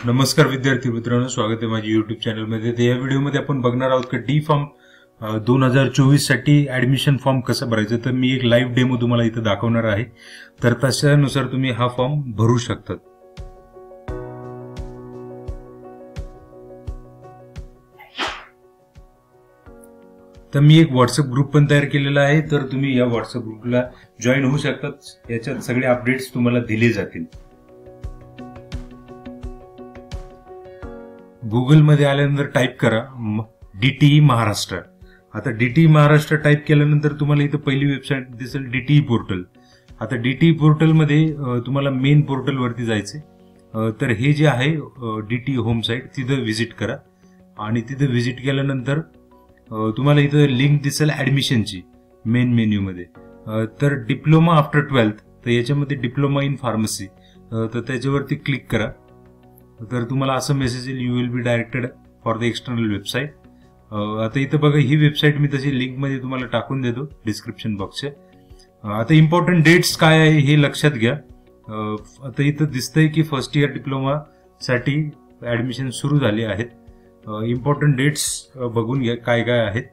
नमस्कार विद्यार्थी मित्रांनो, स्वागत आहे माझ्या युट्यूब चॅनलमध्ये. तर या व्हिडिओमध्ये आपण बघणार आहोत की डी फॉर्म 2024 साठी ऍडमिशन फॉर्म कसं भरायचं. तर मी एक लाईव्ह डेमो तुम्हाला इथं दाखवणार आहे, तर तशानुसार तुम्ही हा फॉर्म भरू शकतात. तर मी एक व्हॉट्सअप ग्रुप पण तयार केलेला आहे, तर तुम्ही या व्हॉट्सअप ग्रुपला जॉईन होऊ शकतात. याच्यात सगळे अपडेट्स तुम्हाला दिले जातील. गुगलमध्ये आल्यानंतर टाईप करा डीटीई महाराष्ट्र. आता डीटीई महाराष्ट्र टाईप केल्यानंतर तुम्हाला इथं पहिली वेबसाईट दिसेल डीटीई पोर्टल. आता डीटीई पोर्टलमध्ये तुम्हाला मेन पोर्टलवरती जायचे. तर हे जे आहे डीटीई होम साईट, तिथं व्हिजिट करा आणि तिथं व्हिजिट केल्यानंतर तुम्हाला इथं लिंक दिसेल ऍडमिशनची मेन मेन्यूमध्ये. तर डिप्लोमा आफ्टर 12th, तर याच्यामध्ये डिप्लोमा इन फार्मसी, तर त्याच्यावरती क्लिक करा. तर तुम्हाला असं मेसेज येईल, you will be directed for the external website. आता इथं बघा, ही वेबसाईट मी तशी लिंक मध्ये तुम्हाला टाकून देतो डिस्क्रिप्शन बॉक्सचे. आता इम्पॉर्टंट डेट्स काय आहे हे लक्षात घ्या. आता इथं दिसतंय की फर्स्ट इयर डिप्लोमा साठी ऍडमिशन सुरू झाले आहेत. इम्पॉर्टंट डेट्स बघून घ्या काय काय आहेत.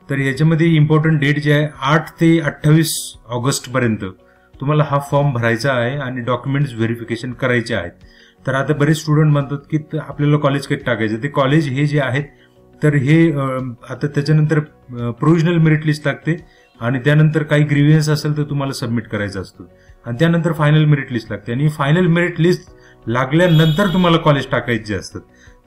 तर याच्यामध्ये इम्पॉर्टंट डेट जे आहे 8 ते 28 ऑगस्ट पर्यंत तुम्हाला हा फॉर्म भरायचा आहे आणि डॉक्युमेंट्स व्हेरिफिकेशन करायचे आहेत. तर आता बरेच स्टुडंट म्हणतात की आपल्याला कॉलेज कधी टाकायचं. ते कॉलेज हे जे आहेत, तर हे आता त्याच्यानंतर प्रोव्हिजनल मेरिट लिस्ट लागते आणि त्यानंतर काही ग्रीव्हियन्स असेल तर तुम्हाला सबमिट करायचा असतो आणि त्यानंतर फायनल मेरिट लिस्ट लागते आणि फायनल मेरिट लिस्ट लागल्यानंतर तुम्हाला कॉलेज टाकायचे असतात.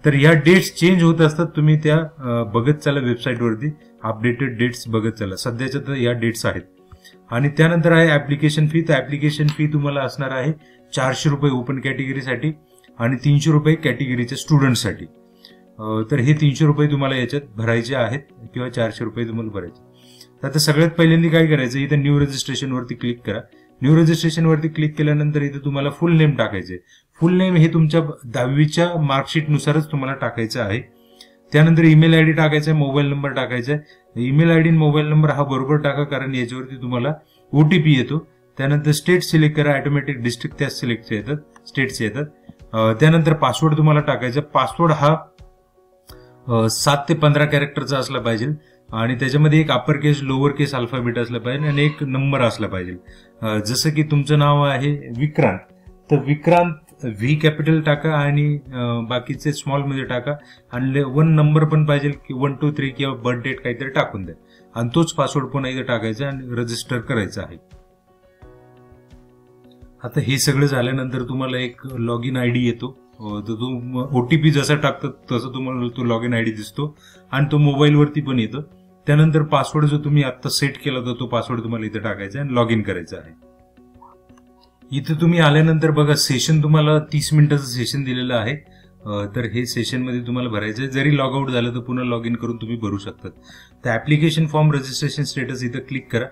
तर या डेट्स चेंज होत असतात. तुम्ही त्या बघत चला वेबसाईटवरती, अपडेटेड डेट्स बघत चला. सध्याच्या तर या डेट्स आहेत. आणि त्यानंतर आहे ऍप्लिकेशन फी. तर ऍप्लिकेशन फी तुम्हाला असणार आहे 400 रुपये ओपन कॅटेगरीसाठी आणि 300 रुपये कॅटेगरीच्या स्टुडंटसाठी. तर हे 300 रुपये तुम्हाला याच्यात भरायचे आहेत किंवा 400 रुपये तुम्हाला भरायचे. तर आता सगळ्यात पहिल्यांदा काय करायचं, इथं न्यू रजिस्ट्रेशन वरती क्लिक करा. न्यू रजिस्ट्रेशन वरती क्लिक केल्यानंतर इथं तुम्हाला फुल नेम टाकायचे. फुल नेम हे तुमच्या 10वीच्या मार्कशीट नुसारच तुम्हाला टाकायचं आहे. त्यानंतर ईमेल आयडी टाकायचा आहे, मोबाईल नंबर टाकायचा आहे. ईमेल आयडी आणि मोबाईल नंबर हा बरोबर टाका, कारण याच्यावरती तुम्हाला ओटीपी येतो. त्यानंतर स्टेट सिलेक्ट करा, ऑटोमॅटिक डिस्ट्रिक्ट त्या सिलेक्ट येतात, स्टेट्स येतात. त्यानंतर पासवर्ड तुम्हाला टाकायचा. पासवर्ड हा 7 ते 15 कॅरेक्टरचा असला पाहिजे आणि त्याच्यामध्ये एक अप्पर केस, लोअर केस अल्फाबेट असला पाहिजे आणि एक नंबर असला पाहिजे. जसं की तुमचं नाव आहे विक्रांत, तर विक्रांत व्ही कॅपिटल टाका आणि बाकीचे स्मॉल मध्ये टाका आणि 1 नंबर पण पाहिजे की 1 2 3 किंवा बर्थ डेट काहीतरी टाकून द्या आणि तोच पासवर्ड पुन्हा इथे टाकायचा आणि रजिस्टर करायचा आहे. आता हे सगळं झाल्यानंतर तुम्हाला एक लॉग इन आयडी येतो. तर तो ओटीपी जसा टाकतात तसं तुम्हाला तो लॉग इन आयडी दिसतो आणि तो मोबाईलवरती पण येतो. त्यानंतर पासवर्ड जो तुम्ही आता सेट केला होता तो पासवर्ड तुम्हाला इथे टाकायचा आणि लॉग इन करायचा आहे. इथं तुम्ही आल्यानंतर बघा, सेशन तुम्हाला 30 मिनिटाचं सेशन दिलेलं आहे. तर हे सेशन मध्ये तुम्हाला भरायचं आहे. जरी लॉग आउट झालं तर पुन्हा लॉग इन करून तुम्ही भरू शकतात. तर ऍप्लिकेशन फॉर्म रजिस्ट्रेशन स्टेटस इथं क्लिक करा.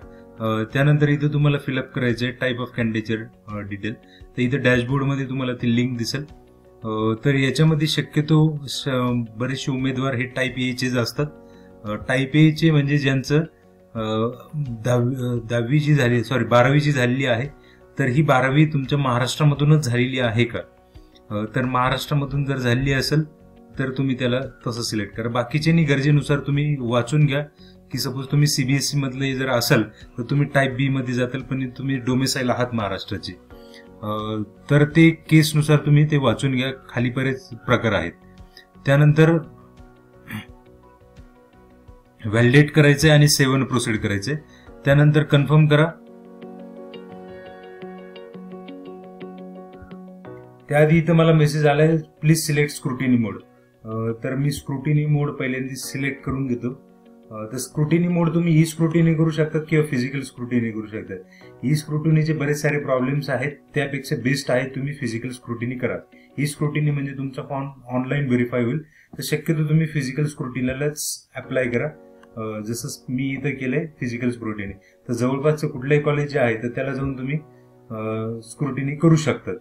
त्यानंतर इथं तुम्हाला फिलअप करायचं आहे टाईप ऑफ कॅन्डिडेट डिटेल. तर इथं डॅशबोर्ड मध्ये तुम्हाला ती लिंक दिसेल. तर याच्यामध्ये शक्यतो बरेचसे उमेदवार हे टाईप एचेच असतात. टाईप एचे म्हणजे ज्यांचं 12वीची झाली, 12वीची झालेली आहे. तर ही 12वी तुमच्या महाराष्ट्रामधूनच झालेली आहे का? तर महाराष्ट्रामधून जर झालेली असेल तर तुम्ही त्याला तसं सिलेक्ट करा. बाकीच्यांनी गरजेनुसार तुम्ही वाचून घ्या की सपोज तुम्ही सीबीएसई मधले जर असाल तर तुम्ही टाईप बी मध्ये जाताल, पण तुम्ही डोमेसाईल आहात महाराष्ट्राचे, तर ते केसनुसार तुम्ही ते वाचून घ्या. खाली बरेच प्रकार आहेत. त्यानंतर व्हॅलिडेट करायचंय आणि सेव्ह प्रोसीड करायचंय. त्यानंतर कन्फर्म करा. त्याआधी इथं मला मेसेज आलाय, प्लीज सिलेक्ट स्क्रुटिनी मोड. तर मी स्क्रुटिनी मोड पहिल्यांदा सिलेक्ट करून घेतो. तर स्क्रुटिनी मोड तुम्ही ई स्क्रुटिनी करू शकतात किंवा फिजिकल स्क्रुटिनी करू शकतात. ई स्क्रुटिनीचे बरेच सारे प्रॉब्लेम्स आहेत, त्यापेक्षा बेस्ट आहे तुम्ही फिजिकल स्क्रुटिनी करा. ई स्क्रुटिनी म्हणजे तुमचा फॉर्म ऑनलाईन व्हेरीफाय होईल. तर शक्यतो तुम्ही फिजिकल स्क्रुटिनीलाच अप्लाय करा. जसं मी इथं केलंय फिजिकल स्क्रुटिनी. तर जवळपासचं कुठलंही कॉलेज जे आहे तर त्याला जाऊन तुम्ही स्क्रुटिनी करू शकतात.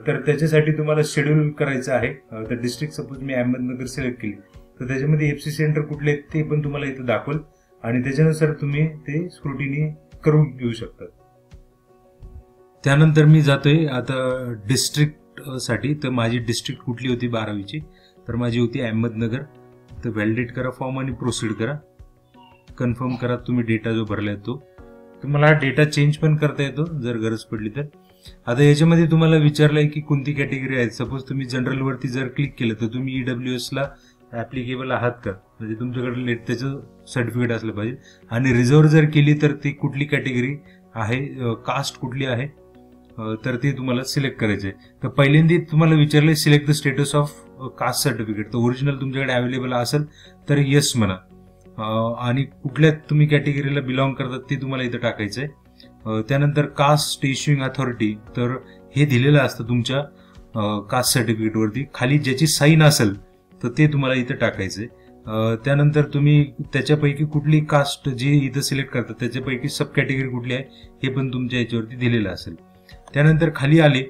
तर त्याच्यासाठी तुम्हाला शेड्यूल करायचं आहे. तर डिस्ट्रिक्ट सपोज मी अहमदनगर सिलेक्ट केली तर त्याच्यामध्ये एफसी सेंटर कुठले आहेत ते पण तुम्हाला इथं दाखवल आणि त्याच्यानुसार तुम्ही ते स्क्रुटिनी करून घेऊ शकता. त्यानंतर मी जातोय आता डिस्ट्रिक्ट साठी, तर माझी डिस्ट्रिक्ट कुठली होती 12वीची, तर माझी होती अहमदनगर. तर व्हॅलिडेट करा फॉर्म आणि प्रोसीड करा. कन्फर्म करा तुम्ही डेटा जो भरलाय तो. तुम्हाला हा डेटा चेंज पण करता येतो जर गरज पडली तर. आता याच्यामध्ये तुम्हाला विचारलंय की कोणती कॅटेगरी आहे. सपोज तुम्ही जनरल वरती जर क्लिक केलं तर तुम्ही EWS ला ऍप्लिकेबल आहात का, म्हणजे तुमच्याकडे त्याचं सर्टिफिकेट असलं पाहिजे. आणि रिझर्व्ह जर केली तर ती कुठली कॅटेगरी आहे, कास्ट कुठली आहे, तर ते तुम्हाला सिलेक्ट करायचे. तर पहिल्यांदा तुम्हाला विचारलंय select the status of caste certificate. तर ओरिजिनल तुमच्याकडे अवेलेबल असेल तर येस म्हणा. आणि कुठल्या तुम्ही कॅटेगरीला बिलॉंग करतात ते तुम्हाला इथं टाकायचंय. त्यानंतर कास्ट इश्युइंग अथॉरिटी, तर हे दिलेलं असतं तुमच्या कास्ट सर्टिफिकेट वरती. खाली ज्याची साईन असेल तर ते तुम्हाला इथं टाकायचंय. त्यानंतर तुम्ही त्याच्यापैकी कुठली कास्ट जी इथं सिलेक्ट करतात त्याच्यापैकी सब कॅटेगरी कुठली आहे हे पण तुमच्या याच्यावरती दिलेलं असेल. त्यानंतर खाली आले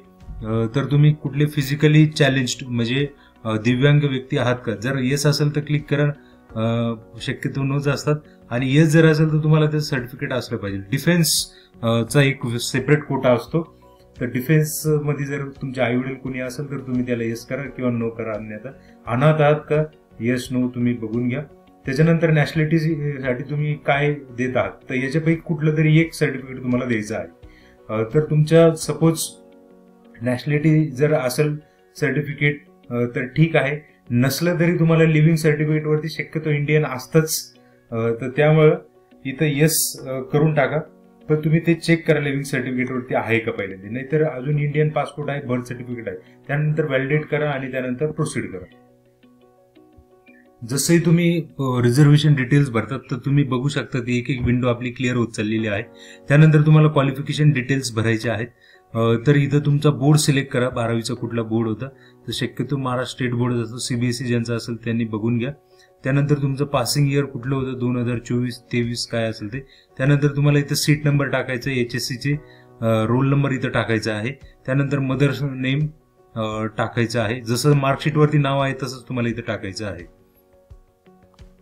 तर तुम्ही कुठले फिजिकली चॅलेंज्ड म्हणजे दिव्यांग व्यक्ती आहात का. जर येस असेल तर क्लिक करा, शक्यतो नोच असतात. आणि येस जर असेल तर तुम्हाला ते सर्टिफिकेट असलं पाहिजे. डिफेन्स चा एक सेपरेट कोटा असतो, तर डिफेन्स मध्ये जर तुमचे आई वडील कोणी असेल तर तुम्ही त्याला येस करा किंवा नो करा. अन्यथा अनाथ आहात का, येस नो तुम्ही बघून घ्या. त्याच्यानंतर नॅशनॅलिटी साठी तुम्ही काय देत आहात, तर याच्यापैकी कुठलं तरी एक सर्टिफिकेट तुम्हाला द्यायचं आहे. तर तुमच्या सपोज नॅशनॅलिटी जर असेल सर्टिफिकेट तर ठीक आहे, नसलं तरी तुम्हाला लिव्हिंग सर्टिफिकेट वरती शक्यतो इंडियन असतंच. तर त्यामुळं इथं येस करून टाका. पण तुम्ही ते चेक करा लिव्हिंग सर्टिफिकेट वरती आहे का पहिल्यांदा, नाहीतर अजून इंडियन पासपोर्ट आहे, बर्थ सर्टिफिकेट आहे, त्यानंतर व्हॅलिडेट करा आणि त्यानंतर प्रोसीड करा. जसंही तुम्ही रिझर्वेशन डिटेल्स भरतात तर तुम्ही बघू शकता की एक एक विंडो आपली क्लिअर होत चाललेली आहे. त्यानंतर तुम्हाला क्वालिफिकेशन डिटेल्स भरायचे आहेत. तर इथं तुमचा बोर्ड सिलेक्ट करा, 12वीचा कुठला बोर्ड होता. तर शक्यतो महाराष्ट्र स्टेट बोर्ड असतो, CBSE ज्यांचा असेल त्यांनी बघून घ्या. त्यानंतर तुमचं पासिंग इयर कुठलं होतं, 2024-23 काय असेल ते. त्यानंतर तुम्हाला इथं सीट नंबर टाकायचा, HSC चे रोल नंबर इथं टाकायचा आहे. त्यानंतर मदर नेम टाकायचं आहे, जसं मार्कशीट वरती नाव आहे तसंच तुम्हाला इथं टाकायचं आहे.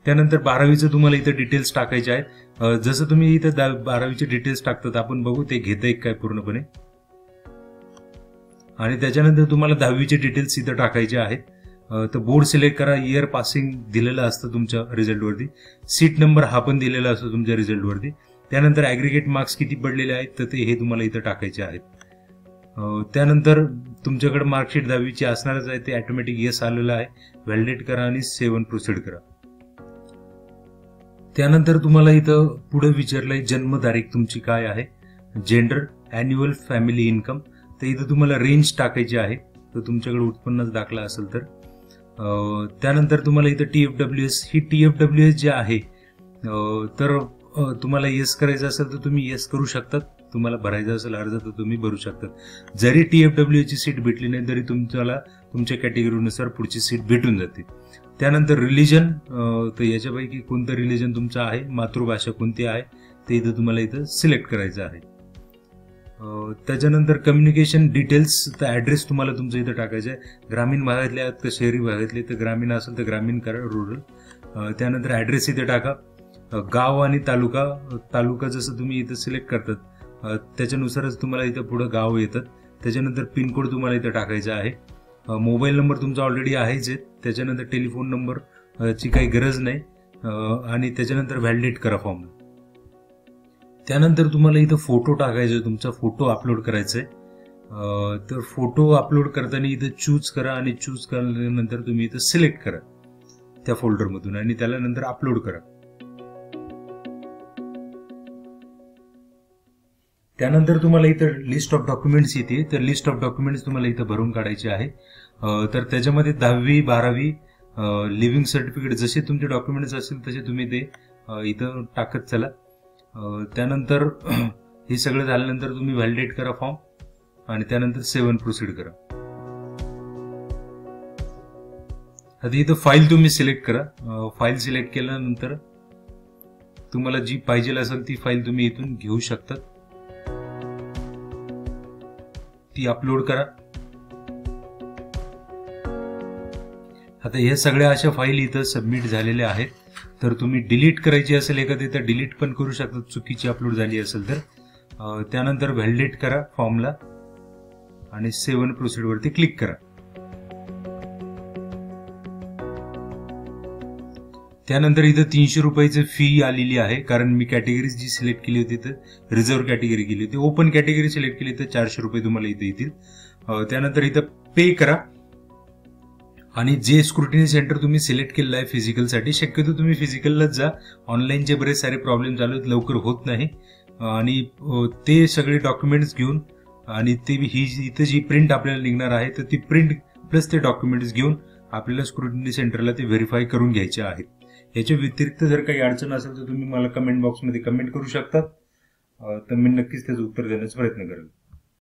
त्यानंतर 12वीचं तुम्हाला इथं डिटेल्स टाकायचे आहेत. जसं तुम्ही इथं 12वीचे डिटेल्स टाकतात आपण बघू ते घेतंय काय पूर्णपणे. आणि त्याच्यानंतर तुम्हाला 10वीचे डिटेल्स इथं टाकायचे आहेत. तर बोर्ड सिलेक्ट करा, इयर पासिंग दिलेलं असतं तुमच्या रिझल्ट वरती, सीट नंबर हा पण दिलेला असतो तुमच्या रिझल्ट वरती. त्यानंतर ऍग्रिगेट मार्क्स किती पडलेले आहेत तर ते हे तुम्हाला इथं टाकायचे आहेत. त्यानंतर तुमच्याकडे मार्कशीट 10वीची असणारच आहे, ते ऑटोमॅटिक येस आलेलं आहे. व्हॅलिडेट करा आणि सेव्ह प्रोसीड करा. त्यानंतर तुम्हाला इथं पुढे विचारलंय जन्मतारीख तुमची काय आहे, जेंडर, अॅन्युअल फॅमिली इन्कम. तर इथं तुम्हाला रेंज टाकायची आहे, तर तुमच्याकडे उत्पन्नाचा दाखला असेल तर. त्यानंतर तुम्हाला इथं TFWS, ही TFWS जे आहे तर तुम्हाला येस करायचं असेल तर तुम्ही येस करू शकतात. तुम्हाला भरायचा असेल अर्ज तर तुम्ही भरू शकतात. जरी TFWS ची सीट भेटली नाही तरी तुम्हाला तुमच्या कॅटेगरीनुसार पुढची सीट भेटून जाते. त्यानंतर रिलिजन, तर याच्यापैकी कोणतं रिलिजन तुमचं आहे, मातृभाषा कोणती आहे ते इथं तुम्हाला इथं सिलेक्ट करायचं आहे. त्याच्यानंतर कम्युनिकेशन डिटेल्स, तर ऍड्रेस तुम्हाला तुमचं इथं टाकायचं आहे. ग्रामीण भागातले आहेत तर शहरी भागातले, तर ग्रामीण असेल तर ग्रामीण करा, रुरल. त्यानंतर ऍड्रेस इथे टाका. गाव आणि तालुका जसं तुम्ही इथं सिलेक्ट करतात त्याच्यानुसारच तुम्हाला इथं पुढे गाव येतात. त्याच्यानंतर पिनकोड तुम्हाला इथं टाकायचा आहे. मोबाईल नंबर तुमचा ऑलरेडी आहेच आहे. त्याच्यानंतर टेलिफोन नंबर ची काही गरज नाही. आणि त्याच्यानंतर व्हॅलिडेट करा फॉर्म. त्यानंतर तुम्हाला इथं फोटो टाकायचा, तुमचा फोटो अपलोड करायचा आहे. तर फोटो अपलोड करताना इथं चूज करा आणि चूज केल्यानंतर तुम्ही इथं सिलेक्ट करा त्या फोल्डरमधून आणि त्याला नंतर अपलोड करा. त्यानंतर तुम्हाला इथं लिस्ट ऑफ डॉक्युमेंट्स येते, तर लिस्ट ऑफ डॉक्युमेंट्स तुम्हाला इथं भरून काढायचे आहे. तर त्याच्यामध्ये 10वी 12वी लिव्हिंग सर्टिफिकेट जसे तुमचे डॉक्युमेंट्स असतील तसे तुम्ही ते इथं टाकत चला. त्यानंतर हे सगळं झाल्यानंतर तुम्ही व्हॅलिडेट करा फॉर्म आणि त्यानंतर सेव्ह अँड प्रोसीड करा. आता इथं फाईल तुम्ही सिलेक्ट करा. फाईल सिलेक्ट केल्यानंतर तुम्हाला जी पाहिजे असेल ती फाईल तुम्ही इथून घेऊ शकतात, ती अपलोड करा. आता हे सगळ्या अशा फाईल इथं सबमिट झालेल्या आहेत. तर तुम्ही डिलीट करायची असेल एखादी तर डिलीट पण करू शकता, चुकीची अपलोड झाली असेल तर. त्यानंतर व्हॅलिडेट करा फॉर्मला आणि 7 प्रोसीड वरती क्लिक करा. त्यानंतर इथं 300 रुपयाची फी आलेली आहे, कारण मी कॅटेगरी जी सिलेक्ट केली होती तर रिझर्व्ह कॅटेगरी केली होती. ओपन कॅटेगरी सिलेक्ट केली तर 400 रुपये तुम्हाला इथे येतील. त्यानंतर इथं पे करा. आणि जे स्क्रुटिनी सेंटर तुम्ही सिलेक्ट केलेलं आहे फिजिकलसाठी, शक्यतो तुम्ही फिजिकललाच जा. ऑनलाईनचे बरेच सारे प्रॉब्लेम चालू आहेत, लवकर होत नाही. आणि ते सगळे डॉक्युमेंट्स घेऊन आणि ते इथं जी प्रिंट आपल्याला निघणार आहे तर ती प्रिंट प्लस ते डॉक्युमेंट्स घेऊन आपल्याला स्क्रुटिनी सेंटरला ते व्हेरीफाय करून घ्यायचे आहेत. याच्या व्यतिरिक्त जर काही अडचण असेल तर तुम्ही मला कमेंट बॉक्समध्ये कमेंट करू शकता, तर मी नक्कीच त्याचं उत्तर देण्याचा प्रयत्न करेन.